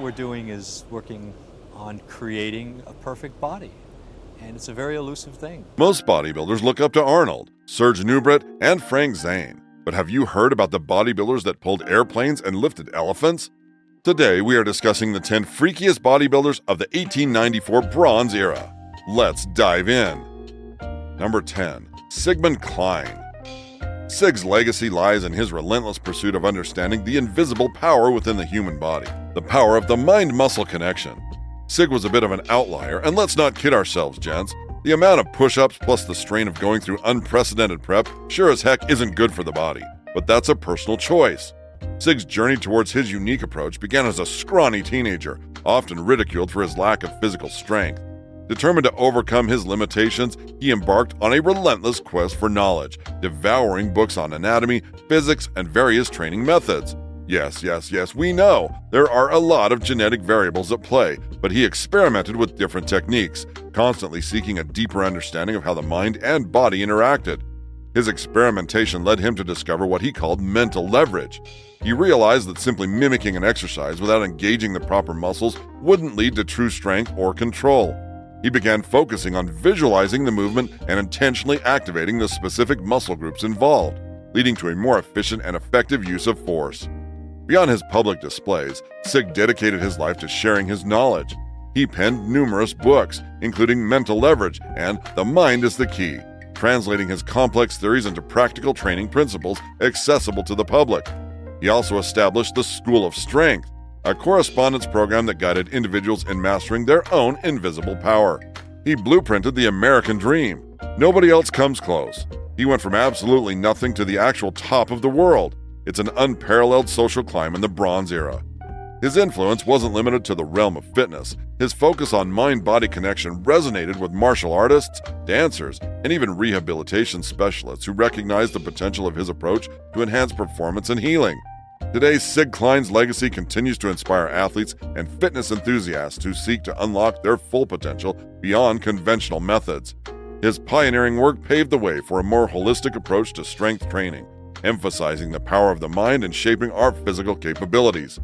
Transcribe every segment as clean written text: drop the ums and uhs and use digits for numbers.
we're doing is working on creating a perfect body. And it's a very elusive thing. Most bodybuilders look up to Arnold, Serge Nubret, and Frank Zane. But have you heard about the bodybuilders that pulled airplanes and lifted elephants? Today, we are discussing the 10 freakiest bodybuilders of the 1894 Bronze Era. Let's dive in. Number 10. Sigmund Klein. Sig's legacy lies in his relentless pursuit of understanding the invisible power within the human body, the power of the mind-muscle connection. Sig was a bit of an outlier, and let's not kid ourselves, gents. The amount of push-ups plus the strain of going through unprecedented prep sure as heck isn't good for the body, but that's a personal choice. Sig's journey towards his unique approach began as a scrawny teenager, often ridiculed for his lack of physical strength. Determined to overcome his limitations, he embarked on a relentless quest for knowledge, devouring books on anatomy, physics, and various training methods. Yes, we know there are a lot of genetic variables at play, but he experimented with different techniques, constantly seeking a deeper understanding of how the mind and body interacted. His experimentation led him to discover what he called mental leverage. He realized that simply mimicking an exercise without engaging the proper muscles wouldn't lead to true strength or control. He began focusing on visualizing the movement and intentionally activating the specific muscle groups involved, leading to a more efficient and effective use of force. Beyond his public displays, Sig dedicated his life to sharing his knowledge. He penned numerous books, including Mental Leverage and The Mind is the Key, translating his complex theories into practical training principles accessible to the public. He also established the School of Strength, a correspondence program that guided individuals in mastering their own invisible power. He blueprinted the American dream. Nobody else comes close. He went from absolutely nothing to the actual top of the world. It's an unparalleled social climb in the Bronze Era. His influence wasn't limited to the realm of fitness. His focus on mind-body connection resonated with martial artists, dancers, and even rehabilitation specialists who recognized the potential of his approach to enhance performance and healing. Today, Sig Klein's legacy continues to inspire athletes and fitness enthusiasts who seek to unlock their full potential beyond conventional methods. His pioneering work paved the way for a more holistic approach to strength training, emphasizing the power of the mind and shaping our physical capabilities.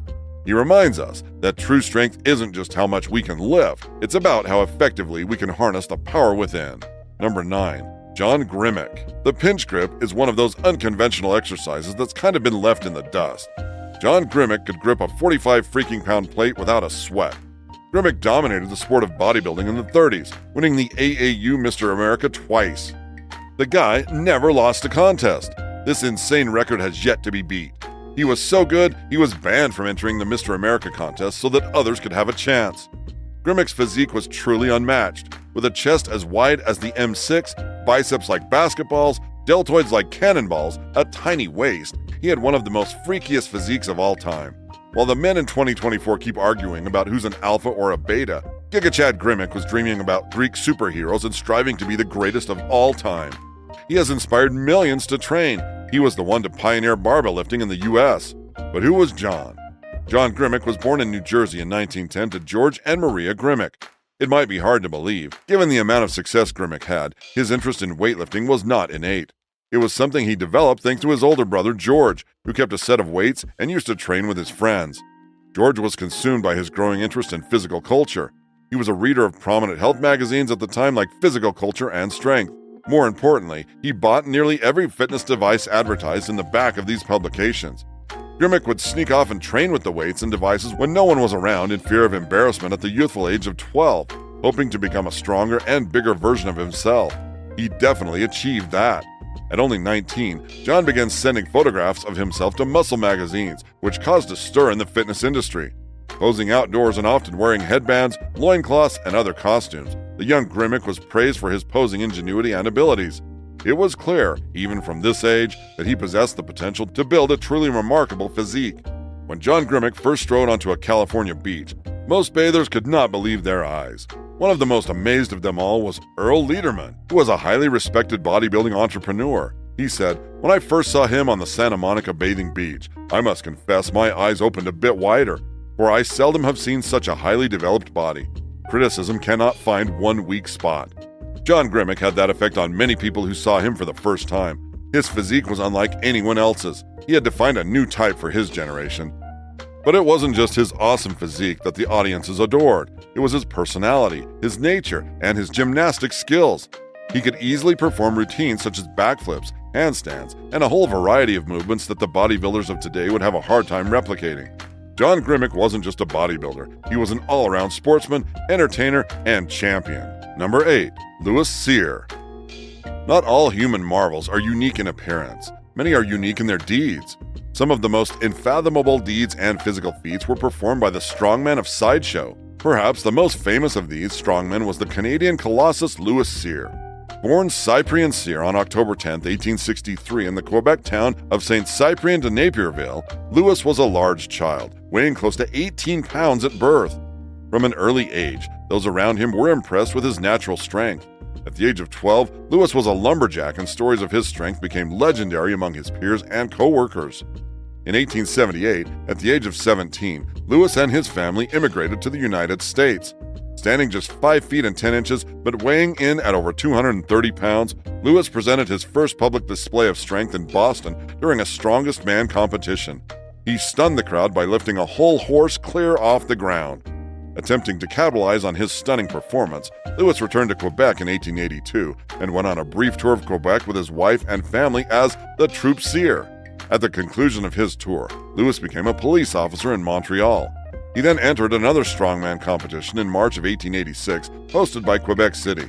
He reminds us that true strength isn't just how much we can lift, it's about how effectively we can harness the power within. Number 9. John Grimek. The pinch grip is one of those unconventional exercises that's kind of been left in the dust. John Grimek could grip a 45 freaking pound plate without a sweat. Grimek dominated the sport of bodybuilding in the 30s, winning the AAU Mr. America twice. The guy never lost a contest. This insane record has yet to be beat. He was so good, he was banned from entering the Mr. America contest so that others could have a chance. Grimek's physique was truly unmatched, with a chest as wide as the M6, biceps like basketballs, deltoids like cannonballs, a tiny waist. He had one of the most freakiest physiques of all time. While the men in 2024 keep arguing about who's an alpha or a beta, Giga Chad Grimek was dreaming about Greek superheroes and striving to be the greatest of all time. He has inspired millions to train. He was the one to pioneer barbell lifting in the US. But who was John? John Grimek was born in New Jersey in 1910 to George and Maria Grimek. It might be hard to believe. Given the amount of success Grimek had, his interest in weightlifting was not innate. It was something he developed thanks to his older brother George, who kept a set of weights and used to train with his friends. George was consumed by his growing interest in physical culture. He was a reader of prominent health magazines at the time like Physical Culture and Strength. More importantly, he bought nearly every fitness device advertised in the back of these publications. Grimek would sneak off and train with the weights and devices when no one was around in fear of embarrassment at the youthful age of 12, hoping to become a stronger and bigger version of himself. He definitely achieved that. At only 19, John began sending photographs of himself to muscle magazines, which caused a stir in the fitness industry. Posing outdoors and often wearing headbands, loincloths, and other costumes, the young Grimek was praised for his posing ingenuity and abilities. It was clear, even from this age, that he possessed the potential to build a truly remarkable physique. When John Grimek first strode onto a California beach, most bathers could not believe their eyes. One of the most amazed of them all was Earl Lederman, who was a highly respected bodybuilding entrepreneur. He said, "When I first saw him on the Santa Monica bathing beach, I must confess my eyes opened a bit wider, for I seldom have seen such a highly developed body. Criticism cannot find one weak spot." John Grimek had that effect on many people who saw him for the first time. His physique was unlike anyone else's. He had defined a new type for his generation. But it wasn't just his awesome physique that the audiences adored. It was his personality, his nature, and his gymnastic skills. He could easily perform routines such as backflips, handstands, and a whole variety of movements that the bodybuilders of today would have a hard time replicating. John Grimmick wasn't just a bodybuilder, he was an all-around sportsman, entertainer, and champion. Number 8. Louis Cyr. Not all human marvels are unique in appearance. Many are unique in their deeds. Some of the most unfathomable deeds and physical feats were performed by the strongman of Sideshow. Perhaps the most famous of these strongmen was the Canadian colossus Louis Cyr. Born Cyprien Cyr on October 10, 1863 in the Quebec town of Saint-Cyprien de Napierville, Louis was a large child, weighing close to 18 pounds at birth. From an early age, those around him were impressed with his natural strength. At the age of 12, Louis was a lumberjack, and stories of his strength became legendary among his peers and co-workers. In 1878, at the age of 17, Louis and his family immigrated to the United States. Standing just 5 feet and 10 inches, but weighing in at over 230 pounds, Louis presented his first public display of strength in Boston during a strongest man competition. He stunned the crowd by lifting a whole horse clear off the ground. Attempting to capitalize on his stunning performance, Louis returned to Quebec in 1882 and went on a brief tour of Quebec with his wife and family as the Troupe Cyr. At the conclusion of his tour, Louis became a police officer in Montreal. He then entered another strongman competition in March of 1886, hosted by Quebec City.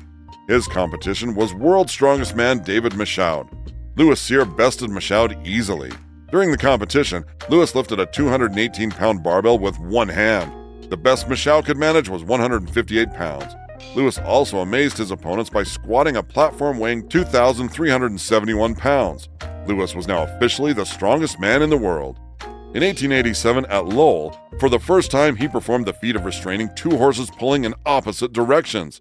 His competition was World's Strongest Man David Michaud. Louis Cyr bested Michaud easily. During the competition, Louis lifted a 218-pound barbell with one hand. The best Michaud could manage was 158 pounds. Louis also amazed his opponents by squatting a platform weighing 2,371 pounds. Louis was now officially the strongest man in the world. In 1887 at Lowell, for the first time he performed the feat of restraining 2 horses pulling in opposite directions.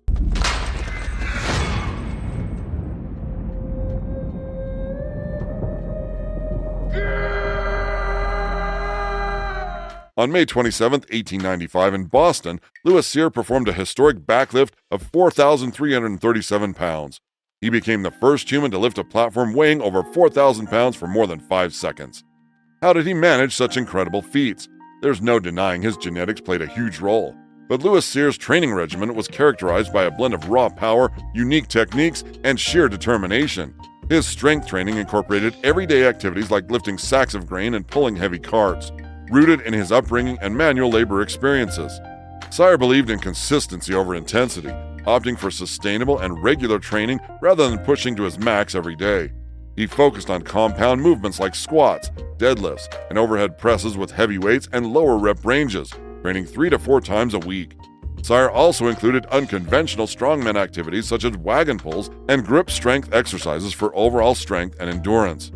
On May 27, 1895 in Boston, Louis Cyr performed a historic backlift of 4,337 pounds. He became the first human to lift a platform weighing over 4,000 pounds for more than 5 seconds. How did he manage such incredible feats? There's no denying his genetics played a huge role. But Louis Cyr's training regimen was characterized by a blend of raw power, unique techniques, and sheer determination. His strength training incorporated everyday activities like lifting sacks of grain and pulling heavy carts, rooted in his upbringing and manual labor experiences. Cyr believed in consistency over intensity, opting for sustainable and regular training rather than pushing to his max every day. He focused on compound movements like squats, deadlifts, and overhead presses with heavy weights and lower rep ranges, training 3 to 4 times a week. Cyr also included unconventional strongman activities such as wagon pulls and grip strength exercises for overall strength and endurance.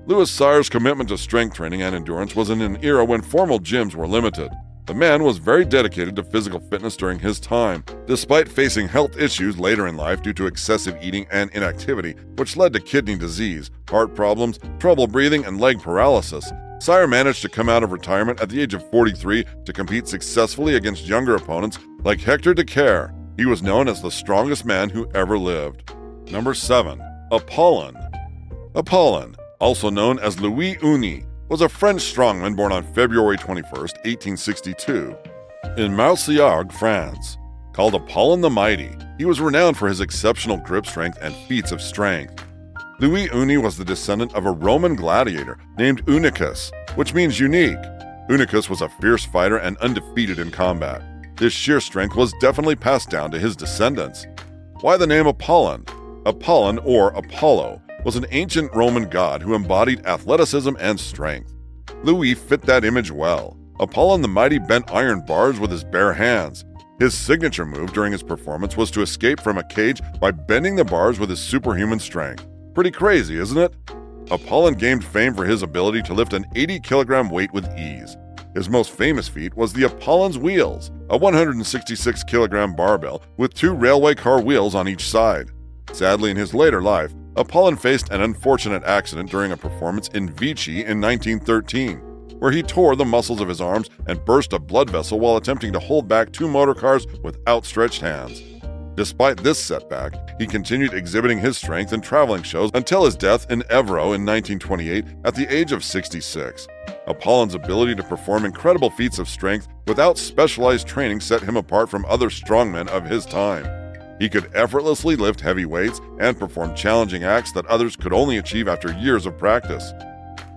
Louis Cyr's commitment to strength training and endurance was in an era when formal gyms were limited. The man was very dedicated to physical fitness during his time, despite facing health issues later in life due to excessive eating and inactivity, which led to kidney disease, heart problems, trouble breathing, and leg paralysis. Cyr managed to come out of retirement at the age of 43 to compete successfully against younger opponents like Hector Decaire. He was known as the strongest man who ever lived. Number 7. Apollon. Apollon, also known as Louis Uni, was a French strongman born on February 21, 1862, in Marseillage, France. Called Apollon the Mighty, he was renowned for his exceptional grip strength and feats of strength. Louis Uni was the descendant of a Roman gladiator named Unicus, which means unique. Unicus was a fierce fighter and undefeated in combat. His sheer strength was definitely passed down to his descendants. Why the name Apollon? Apollon, or Apollo, was an ancient Roman god who embodied athleticism and strength. Louis fit that image well. Apollon the Mighty bent iron bars with his bare hands. His signature move during his performance was to escape from a cage by bending the bars with his superhuman strength. Pretty crazy, isn't it? Apollon gained fame for his ability to lift an 80-kilogram weight with ease. His most famous feat was the Apollon's Wheels, a 166-kilogram barbell with 2 railway car wheels on each side. Sadly, in his later life, Apollon faced an unfortunate accident during a performance in Vichy in 1913, where he tore the muscles of his arms and burst a blood vessel while attempting to hold back 2 motor cars with outstretched hands. Despite this setback, he continued exhibiting his strength in traveling shows until his death in Évreux in 1928 at the age of 66. Apollon's ability to perform incredible feats of strength without specialized training set him apart from other strongmen of his time. He could effortlessly lift heavy weights and perform challenging acts that others could only achieve after years of practice.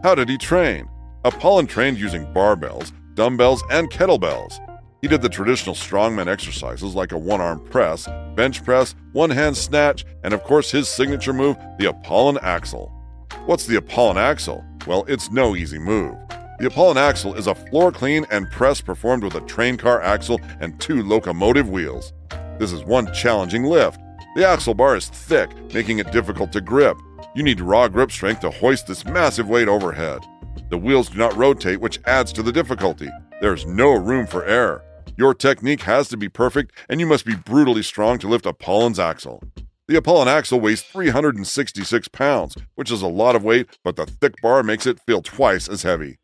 How did he train? Apollon trained using barbells, dumbbells, and kettlebells. He did the traditional strongman exercises like a one-arm press, bench press, one-hand snatch, and of course his signature move, the Apollon axle. What's the Apollon axle? Well, it's no easy move. The Apollon axle is a floor clean and press performed with a train car axle and 2 locomotive wheels. This is one challenging lift. The axle bar is thick, making it difficult to grip. You need raw grip strength to hoist this massive weight overhead. The wheels do not rotate, which adds to the difficulty. There's no room for error. Your technique has to be perfect, and you must be brutally strong to lift Apollon's axle. The Apollon axle weighs 366 pounds, which is a lot of weight, but the thick bar makes it feel twice as heavy.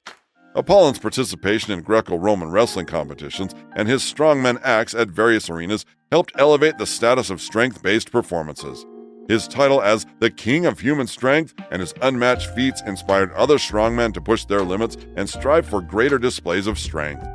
Apollon's participation in Greco-Roman wrestling competitions and his strongman acts at various arenas helped elevate the status of strength-based performances. His title as the King of Human Strength and his unmatched feats inspired other strongmen to push their limits and strive for greater displays of strength.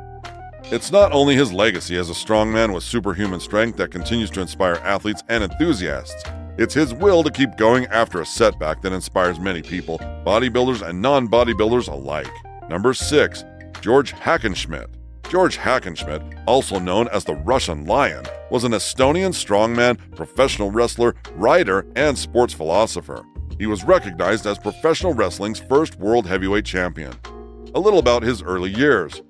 It's not only his legacy as a strongman with superhuman strength that continues to inspire athletes and enthusiasts. It's his will to keep going after a setback that inspires many people, bodybuilders and non-bodybuilders alike. Number 6. George Hackenschmidt. George Hackenschmidt, also known as the Russian Lion, was an Estonian strongman, professional wrestler, writer, and sports philosopher. He was recognized as professional wrestling's first world heavyweight champion. A little about his early years.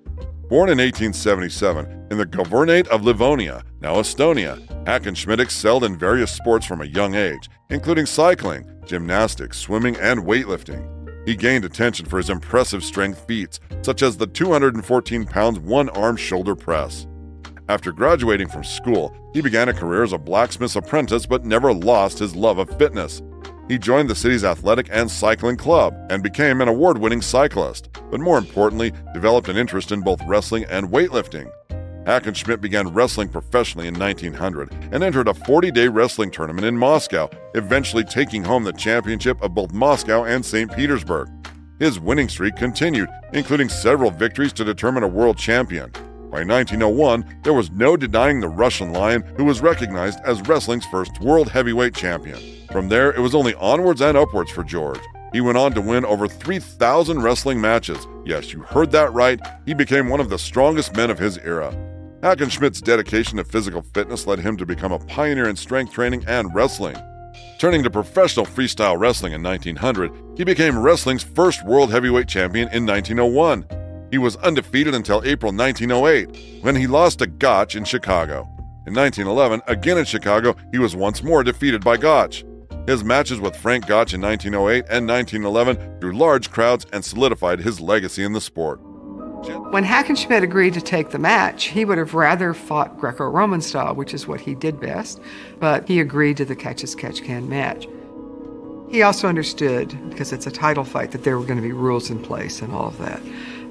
Born in 1877 in the Governorate of Livonia, now Estonia, Hackenschmidt excelled in various sports from a young age, including cycling, gymnastics, swimming, and weightlifting. He gained attention for his impressive strength feats, such as the 214-pound one-arm shoulder press. After graduating from school, he began a career as a blacksmith's apprentice but never lost his love of fitness. He joined the city's athletic and cycling club and became an award-winning cyclist, but more importantly, developed an interest in both wrestling and weightlifting. Hackenschmidt began wrestling professionally in 1900 and entered a 40-day wrestling tournament in Moscow, eventually taking home the championship of both Moscow and St. Petersburg. His winning streak continued, including several victories to determine a world champion. By 1901, there was no denying the Russian Lion, who was recognized as wrestling's first world heavyweight champion. From there, it was only onwards and upwards for George. He went on to win over 3,000 wrestling matches. Yes, you heard that right. He became one of the strongest men of his era. Hackenschmidt's dedication to physical fitness led him to become a pioneer in strength training and wrestling. Turning to professional freestyle wrestling in 1900, he became wrestling's first world heavyweight champion in 1901. He was undefeated until April 1908, when he lost to Gotch in Chicago. In 1911, again in Chicago, he was once more defeated by Gotch. His matches with Frank Gotch in 1908 and 1911 drew large crowds and solidified his legacy in the sport. When Hackenschmidt agreed to take the match, he would have rather fought Greco-Roman style, which is what he did best, but he agreed to the catch-as-catch-can match. He also understood, because it's a title fight, that there were going to be rules in place and all of that.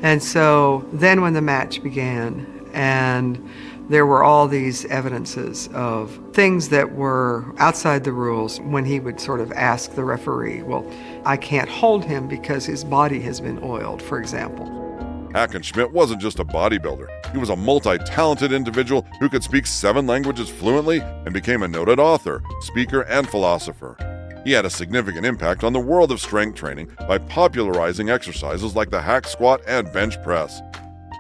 And so then when the match began, and there were all these evidences of things that were outside the rules, when he would sort of ask the referee, well, I can't hold him because his body has been oiled, for example. Hackenschmidt wasn't just a bodybuilder. He was a multi-talented individual who could speak 7 languages fluently and became a noted author, speaker, and philosopher. He had a significant impact on the world of strength training by popularizing exercises like the hack squat and bench press.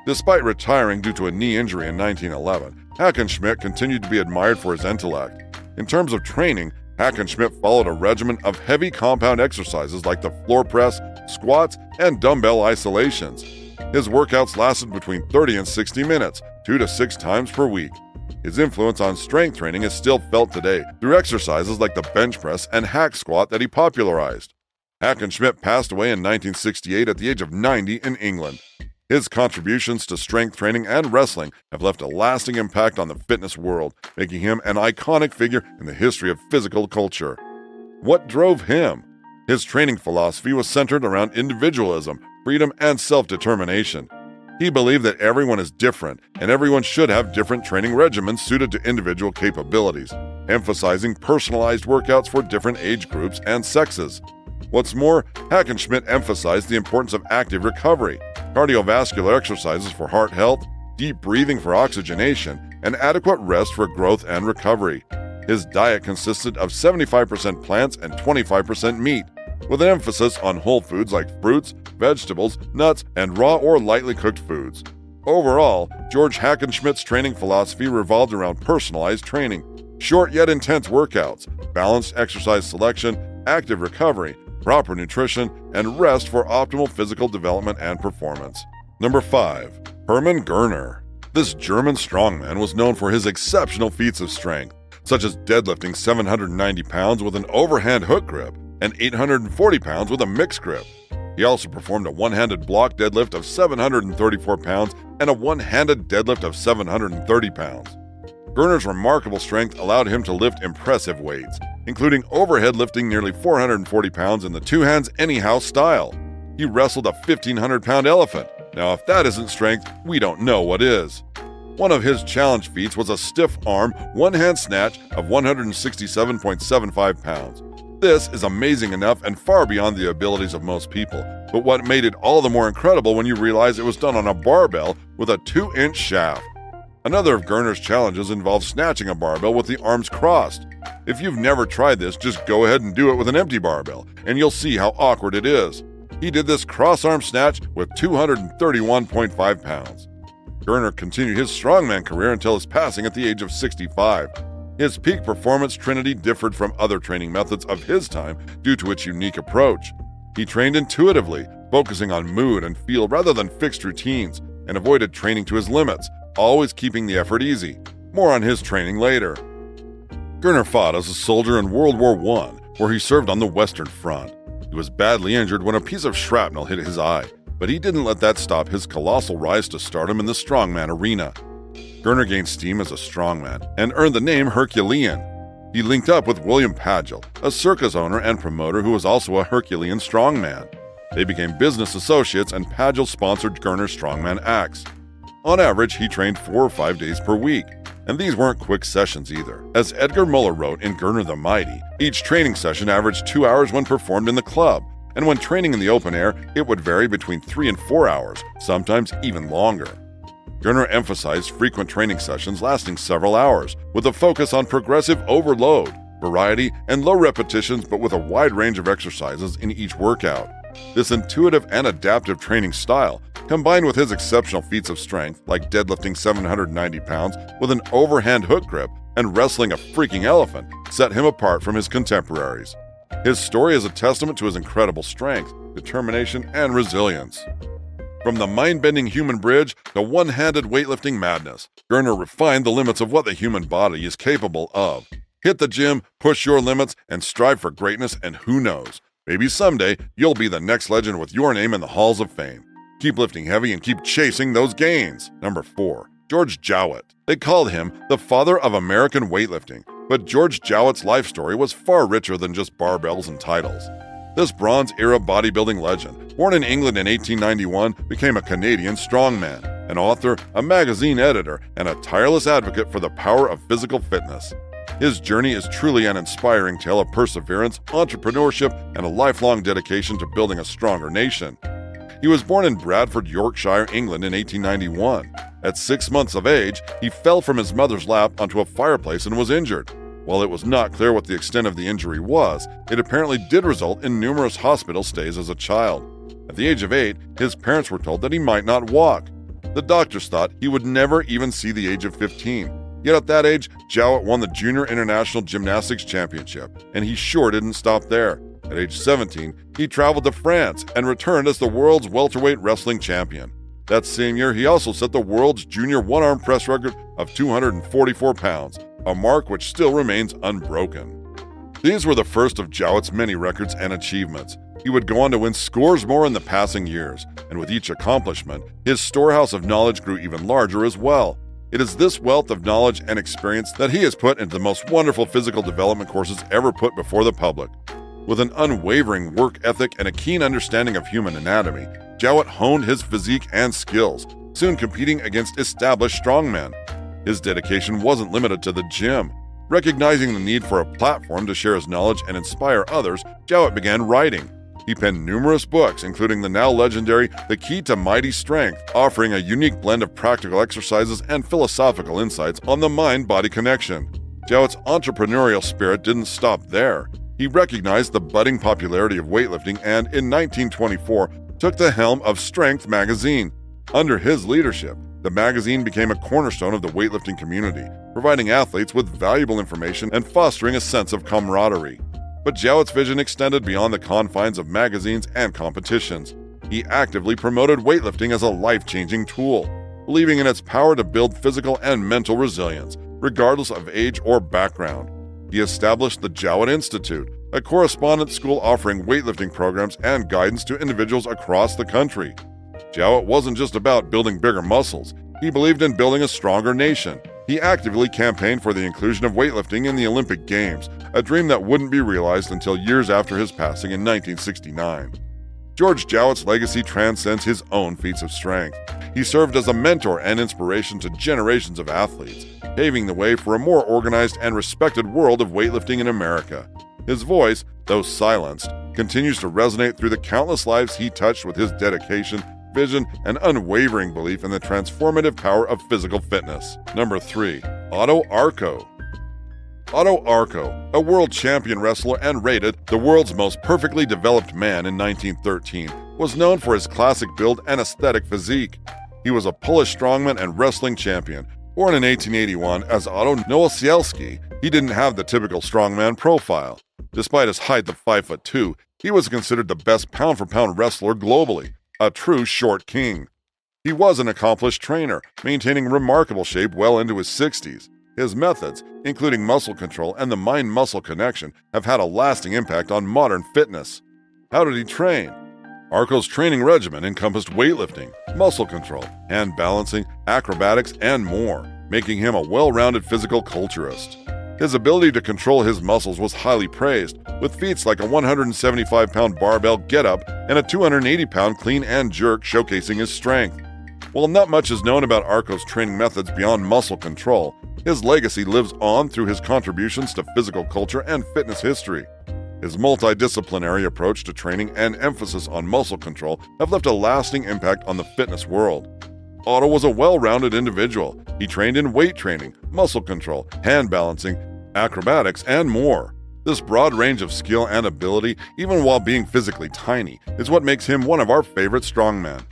Despite retiring due to a knee injury in 1911, Hackenschmidt continued to be admired for his intellect. In terms of training, Hackenschmidt followed a regimen of heavy compound exercises like the floor press, squats, and dumbbell isolations. His workouts lasted between 30 and 60 minutes, 2 to 6 times per week. His influence on strength training is still felt today through exercises like the bench press and hack squat that he popularized. Hackenschmidt passed away in 1968 at the age of 90 in England. His contributions to strength training and wrestling have left a lasting impact on the fitness world, making him an iconic figure in the history of physical culture. What drove him? His training philosophy was centered around individualism, freedom, and self-determination. He believed that everyone is different and everyone should have different training regimens suited to individual capabilities, emphasizing personalized workouts for different age groups and sexes. What's more, Hackenschmidt emphasized the importance of active recovery. cardiovascular exercises for heart health, deep breathing for oxygenation, and adequate rest for growth and recovery. His diet consisted of 75% plants and 25% meat, with an emphasis on whole foods like fruits, vegetables, nuts, and raw or lightly cooked foods. Overall, George Hackenschmidt's training philosophy revolved around personalized training, short yet intense workouts, balanced exercise selection, active recovery, proper nutrition, and rest for optimal physical development and performance. Number 5. Hermann Gerner. This German strongman was known for his exceptional feats of strength, such as deadlifting 790 pounds with an overhand hook grip and 840 pounds with a mixed grip. He also performed a one-handed block deadlift of 734 pounds and a one-handed deadlift of 730 pounds. Gerner's remarkable strength allowed him to lift impressive weights, including overhead lifting nearly 440 pounds in the two-hands anyhow style. He wrestled a 1,500-pound elephant. Now, if that isn't strength, we don't know what is. One of his challenge feats was a stiff arm, one-hand snatch of 167.75 pounds. This is amazing enough and far beyond the abilities of most people, but what made it all the more incredible when you realize it was done on a barbell with a 2-inch shaft. Another of Gerner's challenges involves snatching a barbell with the arms crossed. If you've never tried this, just go ahead and do it with an empty barbell, and you'll see how awkward it is. He did this cross-arm snatch with 231.5 pounds. Gerner continued his strongman career until his passing at the age of 65. His peak performance trinity differed from other training methods of his time due to its unique approach. He trained intuitively, focusing on mood and feel rather than fixed routines, and avoided training to his limits, always keeping the effort easy. More on his training later. Gerner fought as a soldier in World War I, where he served on the Western Front. He was badly injured when a piece of shrapnel hit his eye, but he didn't let that stop his colossal rise to stardom in the strongman arena. Gerner gained steam as a strongman and earned the name Herculean. He linked up with William Pagel, a circus owner and promoter who was also a Herculean strongman. They became business associates, and Pagel sponsored Gerner's strongman acts. On average, he trained 4 or 5 days per week, and these weren't quick sessions either. As Edgar Muller wrote in Gerner the Mighty, each training session averaged 2 hours when performed in the club, and when training in the open air, it would vary between 3 and 4 hours, sometimes even longer. Gerner emphasized frequent training sessions lasting several hours, with a focus on progressive overload, variety, and low repetitions, but with a wide range of exercises in each workout. This intuitive and adaptive training style, combined with his exceptional feats of strength, like deadlifting 790 pounds with an overhand hook grip and wrestling a freaking elephant, set him apart from his contemporaries. His story is a testament to his incredible strength, determination, and resilience. From the mind-bending human bridge to one-handed weightlifting madness, Gerner refined the limits of what the human body is capable of. Hit the gym, push your limits, and strive for greatness, and who knows, maybe someday you'll be the next legend with your name in the halls of fame. Keep lifting heavy and keep chasing those gains. Number 4. George Jowett. They called him the father of American weightlifting, but George Jowett's life story was far richer than just barbells and titles. This Bronze-era bodybuilding legend, born in England in 1891, became a Canadian strongman, an author, a magazine editor, and a tireless advocate for the power of physical fitness. His journey is truly an inspiring tale of perseverance, entrepreneurship, and a lifelong dedication to building a stronger nation. He was born in Bradford, Yorkshire, England in 1891. At 6 months of age, he fell from his mother's lap onto a fireplace and was injured. While it was not clear what the extent of the injury was, it apparently did result in numerous hospital stays as a child. At the age of 8, his parents were told that he might not walk. The doctors thought he would never even see the age of 15. Yet at that age, Jowett won the Junior International Gymnastics Championship, and he sure didn't stop there. At age 17, he traveled to France and returned as the world's welterweight wrestling champion. That same year, he also set the world's junior one-arm press record of 244 pounds, a mark which still remains unbroken. These were the first of Jowett's many records and achievements. He would go on to win scores more in the passing years, and with each accomplishment, his storehouse of knowledge grew even larger as well. It is this wealth of knowledge and experience that he has put into the most wonderful physical development courses ever put before the public. With an unwavering work ethic and a keen understanding of human anatomy, Jowett honed his physique and skills, soon competing against established strongmen. His dedication wasn't limited to the gym. Recognizing the need for a platform to share his knowledge and inspire others, Jowett began writing. He penned numerous books, including the now legendary The Key to Mighty Strength, offering a unique blend of practical exercises and philosophical insights on the mind-body connection. Jowett's entrepreneurial spirit didn't stop there. He recognized the budding popularity of weightlifting and, in 1924, took the helm of Strength magazine. Under his leadership, the magazine became a cornerstone of the weightlifting community, providing athletes with valuable information and fostering a sense of camaraderie. But Jowett's vision extended beyond the confines of magazines and competitions. He actively promoted weightlifting as a life-changing tool, believing in its power to build physical and mental resilience, regardless of age or background. He established the Jowett Institute, a correspondence school offering weightlifting programs and guidance to individuals across the country. Jowett wasn't just about building bigger muscles. He believed in building a stronger nation. He actively campaigned for the inclusion of weightlifting in the Olympic Games, a dream that wouldn't be realized until years after his passing in 1969. George Jowett's legacy transcends his own feats of strength. He served as a mentor and inspiration to generations of athletes, paving the way for a more organized and respected world of weightlifting in America. His voice, though silenced, continues to resonate through the countless lives he touched with his dedication, vision, and unwavering belief in the transformative power of physical fitness. Number 3. Otto Arco. Otto Arco, a world champion wrestler and rated the world's most perfectly developed man in 1913, was known for his classic build and aesthetic physique. He was a Polish strongman and wrestling champion. Born in 1881 as Otto Nowosielski, he didn't have the typical strongman profile. Despite his height of 5'2", he was considered the best pound-for-pound wrestler globally, a true short king. He was an accomplished trainer, maintaining remarkable shape well into his 60s. His methods, including muscle control and the mind-muscle connection, have had a lasting impact on modern fitness. How did he train? Arco's training regimen encompassed weightlifting, muscle control, hand balancing, acrobatics, and more, making him a well-rounded physical culturist. His ability to control his muscles was highly praised, with feats like a 175-pound barbell get-up and a 280-pound clean and jerk showcasing his strength. While not much is known about Arco's training methods beyond muscle control, his legacy lives on through his contributions to physical culture and fitness history. His multidisciplinary approach to training and emphasis on muscle control have left a lasting impact on the fitness world. Otto was a well-rounded individual. He trained in weight training, muscle control, hand balancing, acrobatics, and more. This broad range of skill and ability, even while being physically tiny, is what makes him one of our favorite strongmen.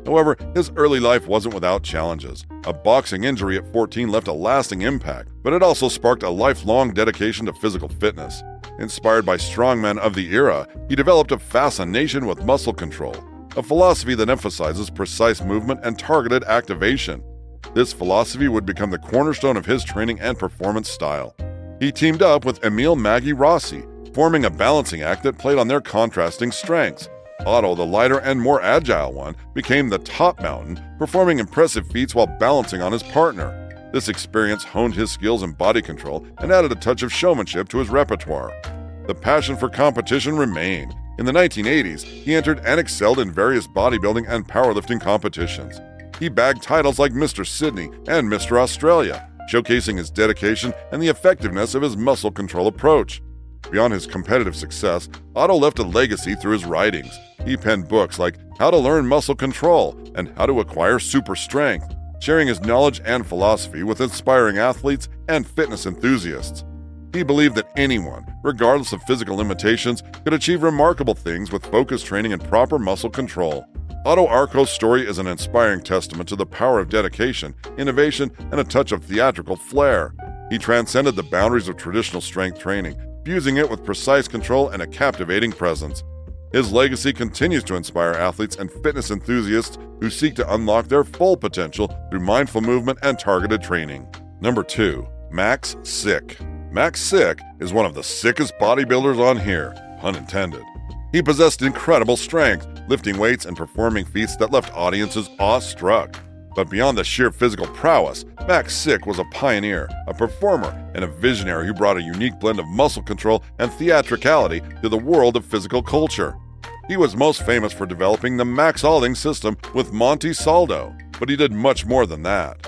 However, his early life wasn't without challenges. A boxing injury at 14 left a lasting impact, but it also sparked a lifelong dedication to physical fitness. Inspired by strongmen of the era, he developed a fascination with muscle control, a philosophy that emphasizes precise movement and targeted activation. This philosophy would become the cornerstone of his training and performance style. He teamed up with Emil Maggi Rossi, forming a balancing act that played on their contrasting strengths. Otto, the lighter and more agile one, became the top mountain, performing impressive feats while balancing on his partner. This experience honed his skills in body control and added a touch of showmanship to his repertoire. The passion for competition remained. In the 1980s, he entered and excelled in various bodybuilding and powerlifting competitions. He bagged titles like Mr. Sydney and Mr. Australia, showcasing his dedication and the effectiveness of his muscle control approach. Beyond his competitive success, Otto left a legacy through his writings. He penned books like How to Learn Muscle Control and How to Acquire Super Strength, sharing his knowledge and philosophy with inspiring athletes and fitness enthusiasts. He believed that anyone, regardless of physical limitations, could achieve remarkable things with focused training and proper muscle control. Otto Arco's story is an inspiring testament to the power of dedication, innovation, and a touch of theatrical flair. He transcended the boundaries of traditional strength training, fusing it with precise control and a captivating presence. His legacy continues to inspire athletes and fitness enthusiasts who seek to unlock their full potential through mindful movement and targeted training. Number 2. Max Sick. Max Sick is one of the sickest bodybuilders on here, pun intended. He possessed incredible strength, lifting weights and performing feats that left audiences awestruck. But beyond the sheer physical prowess, Max Sick was a pioneer, a performer, and a visionary who brought a unique blend of muscle control and theatricality to the world of physical culture. He was most famous for developing the Max-Alding system with Monty Saldo, but he did much more than that.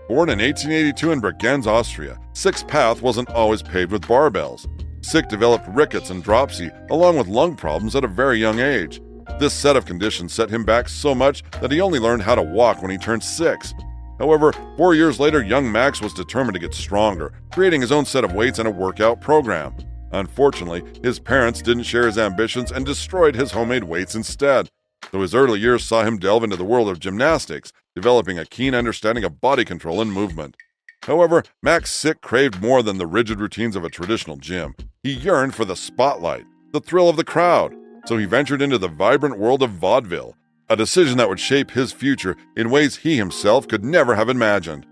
Born in 1882 in Bregenz, Austria, Sick's path wasn't always paved with barbells. Sick developed rickets and dropsy, along with lung problems at a very young age. This set of conditions set him back so much that he only learned how to walk when he turned 6. However, 4 years later, young Max was determined to get stronger, creating his own set of weights and a workout program. Unfortunately, his parents didn't share his ambitions and destroyed his homemade weights instead. So his early years saw him delve into the world of gymnastics, developing a keen understanding of body control and movement. However, Max Sick craved more than the rigid routines of a traditional gym. He yearned for the spotlight, the thrill of the crowd. So he ventured into the vibrant world of vaudeville, a decision that would shape his future in ways he himself could never have imagined.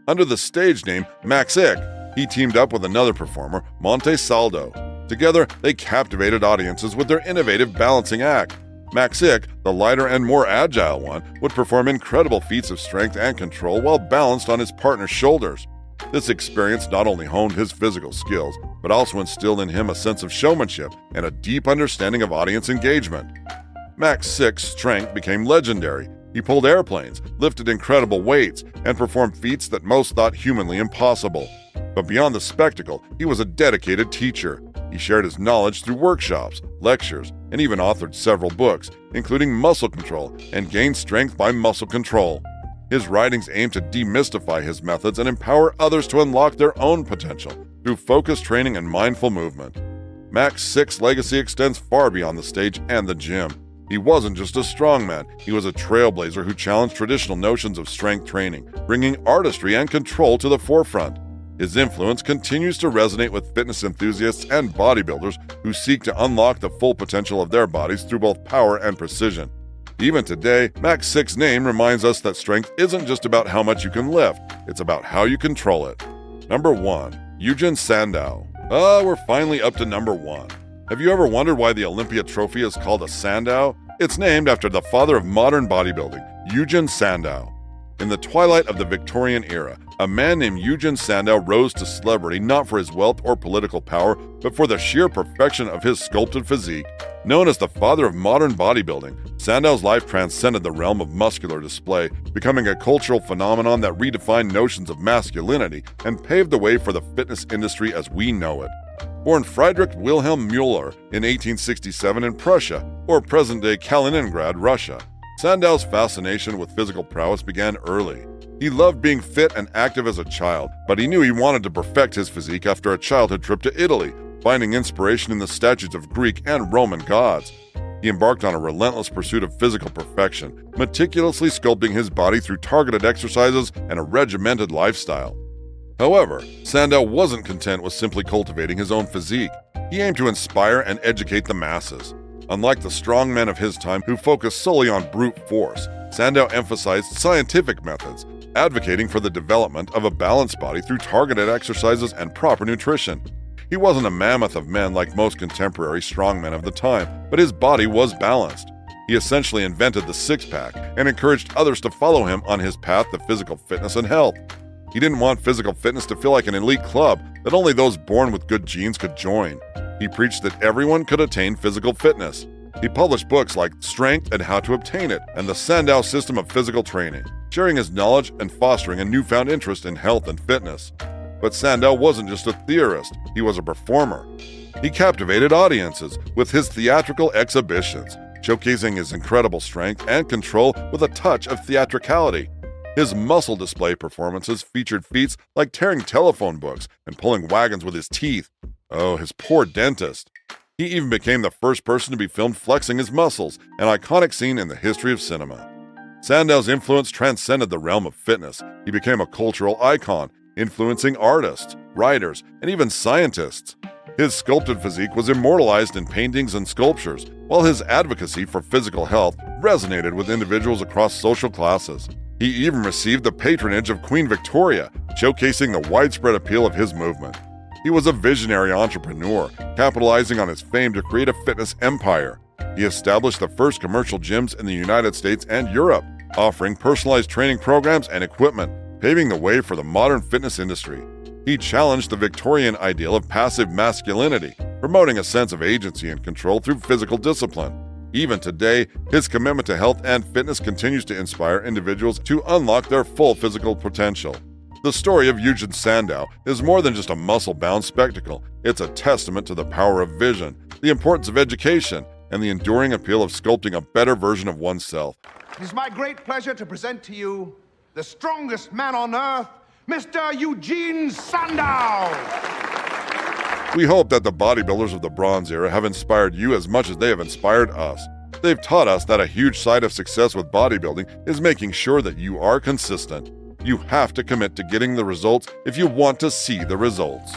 Under the stage name Max Ick, he teamed up with another performer, Monte Saldo. Together, they captivated audiences with their innovative balancing act. Max Ick, the lighter and more agile one, would perform incredible feats of strength and control while balanced on his partner's shoulders. This experience not only honed his physical skills, but also instilled in him a sense of showmanship and a deep understanding of audience engagement. Max Sick's strength became legendary. He pulled airplanes, lifted incredible weights, and performed feats that most thought humanly impossible. But beyond the spectacle, he was a dedicated teacher. He shared his knowledge through workshops, lectures, and even authored several books, including Muscle Control and Gain Strength by Muscle Control. His writings aim to demystify his methods and empower others to unlock their own potential through focused training and mindful movement. Max Sick's legacy extends far beyond the stage and the gym. He wasn't just a strongman, he was a trailblazer who challenged traditional notions of strength training, bringing artistry and control to the forefront. His influence continues to resonate with fitness enthusiasts and bodybuilders who seek to unlock the full potential of their bodies through both power and precision. Even today, Max Sick's name reminds us that strength isn't just about how much you can lift, it's about how you control it. Number 1. Eugen Sandow. We're finally up to number 1. Have you ever wondered why the Olympia trophy is called a Sandow? It's named after the father of modern bodybuilding, Eugen Sandow. In the twilight of the Victorian era, a man named Eugen Sandow rose to celebrity not for his wealth or political power, but for the sheer perfection of his sculpted physique. Known as the father of modern bodybuilding, Sandow's life transcended the realm of muscular display, becoming a cultural phenomenon that redefined notions of masculinity and paved the way for the fitness industry as we know it. Born Friedrich Wilhelm Müller in 1867 in Prussia, or present-day Kaliningrad, Russia, Sandow's fascination with physical prowess began early. He loved being fit and active as a child, but he knew he wanted to perfect his physique after a childhood trip to Italy, finding inspiration in the statues of Greek and Roman gods. He embarked on a relentless pursuit of physical perfection, meticulously sculpting his body through targeted exercises and a regimented lifestyle. However, Sandow wasn't content with simply cultivating his own physique. He aimed to inspire and educate the masses. Unlike the strongmen of his time who focused solely on brute force, Sandow emphasized scientific methods, advocating for the development of a balanced body through targeted exercises and proper nutrition. He wasn't a mammoth of men like most contemporary strongmen of the time, but his body was balanced. He essentially invented the six-pack and encouraged others to follow him on his path to physical fitness and health. He didn't want physical fitness to feel like an elite club that only those born with good genes could join. He preached that everyone could attain physical fitness. He published books like Strength and How to Obtain It and the Sandow System of Physical Training, sharing his knowledge and fostering a newfound interest in health and fitness. But Sandow wasn't just a theorist, he was a performer. He captivated audiences with his theatrical exhibitions, showcasing his incredible strength and control with a touch of theatricality. His muscle display performances featured feats like tearing telephone books and pulling wagons with his teeth. Oh, his poor dentist. He even became the first person to be filmed flexing his muscles, an iconic scene in the history of cinema. Sandow's influence transcended the realm of fitness. He became a cultural icon, influencing artists, writers, and even scientists. His sculpted physique was immortalized in paintings and sculptures, while his advocacy for physical health resonated with individuals across social classes. He even received the patronage of Queen Victoria, showcasing the widespread appeal of his movement. He was a visionary entrepreneur, capitalizing on his fame to create a fitness empire. He established the first commercial gyms in the United States and Europe, offering personalized training programs and equipment, paving the way for the modern fitness industry. He challenged the Victorian ideal of passive masculinity, promoting a sense of agency and control through physical discipline. Even today, his commitment to health and fitness continues to inspire individuals to unlock their full physical potential. The story of Eugen Sandow is more than just a muscle-bound spectacle. It's a testament to the power of vision, the importance of education, and the enduring appeal of sculpting a better version of oneself. It is my great pleasure to present to you the strongest man on earth, Mr. Eugen Sandow. We hope that the bodybuilders of the Bronze Era have inspired you as much as they have inspired us. They've taught us that a huge side of success with bodybuilding is making sure that you are consistent. You have to commit to getting the results if you want to see the results.